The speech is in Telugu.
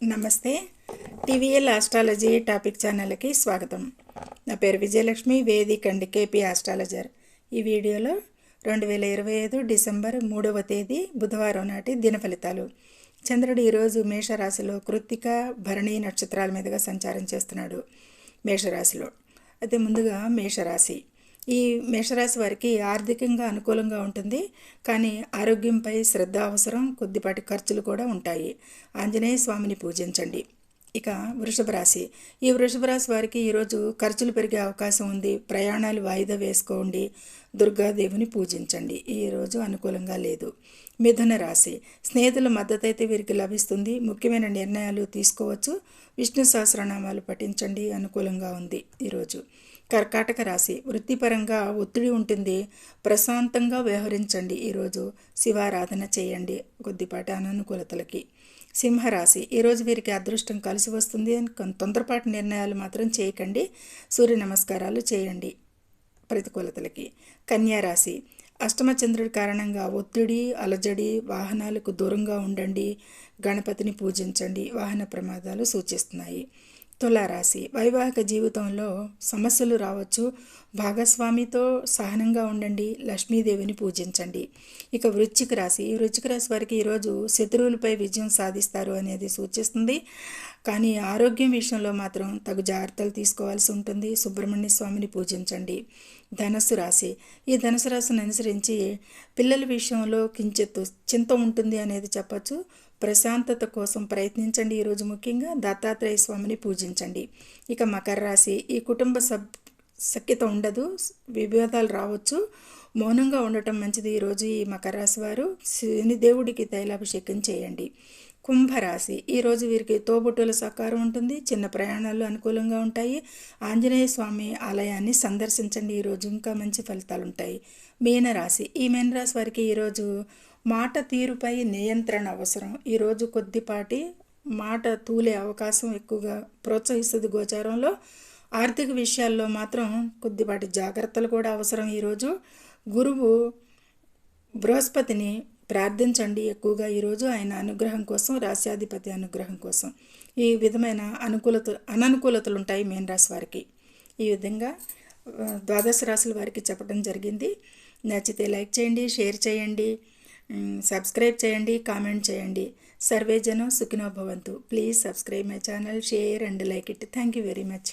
నమస్తే. టీవీఎల్ ఆస్ట్రాలజీ టాపిక్ ఛానల్కి స్వాగతం. నా పేరు Vijayalakshmi, Vedic and KP astrologer. ఈ వీడియోలో 2025 డిసెంబర్ 3వ తేదీ బుధవారం నాటి దిన ఫలితాలు. చంద్రుడు ఈరోజు మేషరాశిలో కృత్తిక, భరణి నక్షత్రాల మీదుగా సంచారం చేస్తున్నాడు మేషరాశిలో. అయితే ముందుగా మేషరాశి. ఈ మేషరాశి వారికి ఆర్థికంగా అనుకూలంగా ఉంటుంది, కానీ ఆరోగ్యంపై శ్రద్ధ అవసరం. కొద్దిపాటి ఖర్చులు కూడా ఉంటాయి. ఆంజనేయ స్వామిని పూజించండి. ఇక వృషభ రాశి. ఈ వృషభ రాశి వారికి ఈరోజు ఖర్చులు పెరిగే అవకాశం ఉంది. ప్రయాణాలు వాయిదా వేసుకోండి. దుర్గాదేవిని పూజించండి. ఈరోజు అనుకూలంగా లేదు. మిథున రాశి. స్నేహితుల మద్దతు అయితే వీరికి లభిస్తుంది. ముఖ్యమైన నిర్ణయాలు తీసుకోవచ్చు. విష్ణు సహస్రనామాలు పఠించండి. అనుకూలంగా ఉంది ఈరోజు. కర్కాటక రాశి. వృత్తిపరంగా ఒత్తిడి ఉంటుంది. ప్రశాంతంగా వ్యవహరించండి. ఈరోజు శివారాధన చేయండి కొద్దిపాటి అననుకూలతలకి. సింహరాశి. ఈరోజు వీరికి అదృష్టం కలిసి వస్తుంది. తొందరపాటు నిర్ణయాలు మాత్రం చేయకండి. సూర్య నమస్కారాలు చేయండి ప్రతికూలతలకి. కన్యారాశి. అష్టమచంద్రుడి కారణంగా ఒత్తిడి, అలజడి, వాహనాలకు దూరంగా ఉండండి. గణపతిని పూజించండి. వాహన ప్రమాదాలు సూచిస్తున్నాయి. తులారాశి. వైవాహిక జీవితంలో సమస్యలు రావచ్చు. భాగస్వామితో సహనంగా ఉండండి. లక్ష్మీదేవిని పూజించండి. ఇక వృశ్చిక రాశి. ఈ వృశ్చిక రాశి వారికి ఈరోజు శత్రువులపై విజయం సాధిస్తారు అనేది సూచిస్తుంది, కానీ ఆరోగ్యం విషయంలో మాత్రం తగు జాగ్రత్తలు తీసుకోవాల్సి ఉంటుంది. సుబ్రహ్మణ్య స్వామిని పూజించండి. ధనుస్సు రాశి. ఈ ధనుసు రాశిని అనుసరించి పిల్లల విషయంలో కించిత్ చింత ఉంటుంది అనేది చెప్పచ్చు. ప్రశాంతత కోసం ప్రయత్నించండి. ఈరోజు ముఖ్యంగా దత్తాత్రేయ స్వామిని పూజించండి. ఇక మకర రాశి. ఈ కుటుంబ సఖ్యత ఉండదు. విభేదాలు రావచ్చు. మౌనంగా ఉండటం మంచిది. ఈరోజు ఈ మకర రాశి వారు శనిదేవుడికి తైలాభిషేకం చేయండి. కుంభరాశి. ఈరోజు వీరికి తోబుట్టుల సహకారం ఉంటుంది. చిన్న ప్రయాణాలు అనుకూలంగా ఉంటాయి. ఆంజనేయ స్వామి ఆలయాన్ని సందర్శించండి. ఈరోజు ఇంకా మంచి ఫలితాలు ఉంటాయి. మీనరాశి. ఈ మీనరాశి వారికి ఈరోజు మాట తీరుపై నియంత్రణ అవసరం. ఈరోజు కొద్దిపాటి మాట తూలే అవకాశం ఎక్కువగా ప్రోత్సహిస్తుంది గోచారంలో. ఆర్థిక విషయాల్లో మాత్రం కొద్దిపాటి జాగ్రత్తలు కూడా అవసరం. ఈరోజు గురువు బృహస్పతిని ప్రార్థించండి ఎక్కువగా ఈరోజు, ఆయన అనుగ్రహం కోసం, రాశ్యాధిపతి అనుగ్రహం కోసం. ఈ విధమైన అననుకూలతలు ఉంటాయి మీనరాశి వారికి. ఈ విధంగా ద్వాదశ రాశుల వారికి చెప్పడం జరిగింది. నచ్చితే లైక్ చేయండి, షేర్ చేయండి, సబ్స్క్రైబ్ చేయండి, కామెంట్ చేయండి. సర్వే జనం సుఖినో భవంతు. Please subscribe my channel, share and like it. Thank you very much.